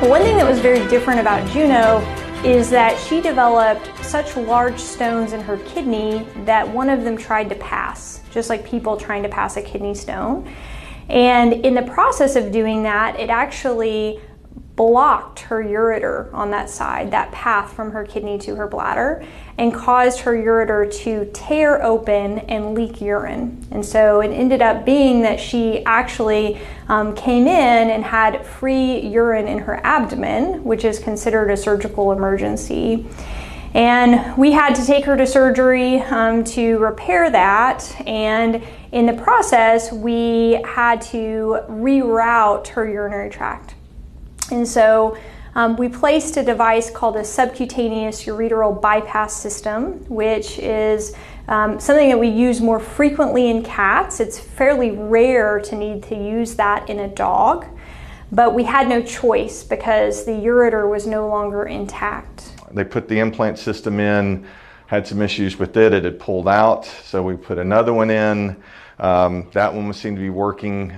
But one thing that was very different about Juno is that she developed such large stones in her kidney that one of them tried to pass, just like people trying to pass a kidney stone. And in the process of doing that, it actually blocked her ureter on that side, that path from her kidney to her bladder, and caused her ureter to tear open and leak urine. And so it ended up being that she actually came in and had free urine in her abdomen, which is considered a surgical emergency. And we had to take her to surgery to repair that, and in the process we had to reroute her urinary tract. And so we placed a device called a subcutaneous ureteral bypass system, which is something that we use more frequently in cats. It's fairly rare to need to use that in a dog, but we had no choice because the ureter was no longer intact. They put the implant system in, had some issues with it, it had pulled out, so we put another one in. That one seemed to be working,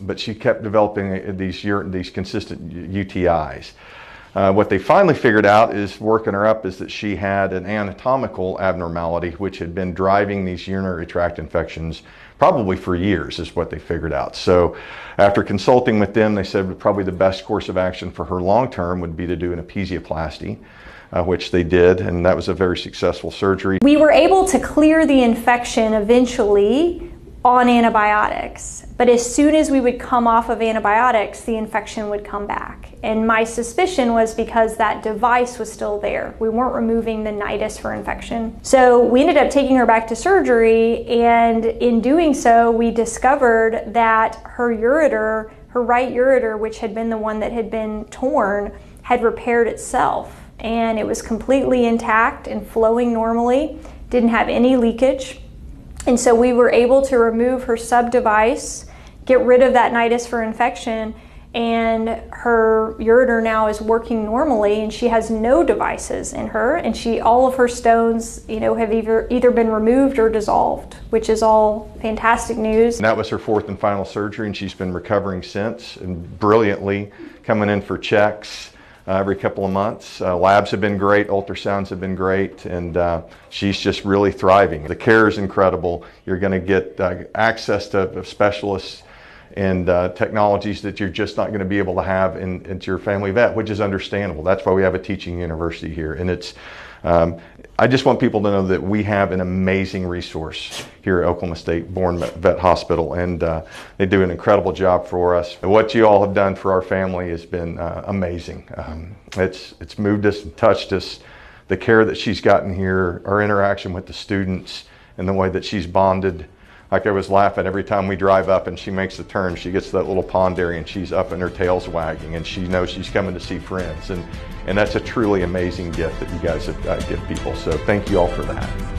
but she kept developing these consistent UTIs. What they finally figured out is, working her up, is that she had an anatomical abnormality which had been driving these urinary tract infections probably for years, is what they figured out. So after consulting with them, they said probably the best course of action for her long term would be to do an episiotomy, which they did, and that was a very successful surgery. We were able to clear the infection eventually on antibiotics, but as soon as we would come off of antibiotics, the infection would come back. And my suspicion was because that device was still there. We weren't removing the nidus for infection. So we ended up taking her back to surgery, and in doing so, we discovered that her ureter, her right ureter, which had been the one that had been torn, had repaired itself. And it was completely intact and flowing normally, didn't have any leakage. And so we were able to remove her sub device, get rid of that nidus for infection, and her ureter now is working normally, and she has no devices in her, and all of her stones, have either been removed or dissolved, which is all fantastic news. And that was her fourth and final surgery, and she's been recovering since, and brilliantly, coming in for checks every couple of months. Labs have been great, ultrasounds have been great, and she's just really thriving. The care is incredible. You're going to get access to specialists and technologies that you're just not going to be able to have into your family vet, which is understandable. That's why we have a teaching university here. And it's, I just want people to know that we have an amazing resource here at Oklahoma State Bourne Vet Hospital, and they do an incredible job for us. And what you all have done for our family has been amazing. It's moved us and touched us. The care that she's gotten here, our interaction with the students, and the way that she's bonded. Like, I was laughing every time we drive up and she makes the turn, she gets to that little pond area and she's up and her tail's wagging, and she knows she's coming to see friends. And that's a truly amazing gift that you guys have give people. So thank you all for that.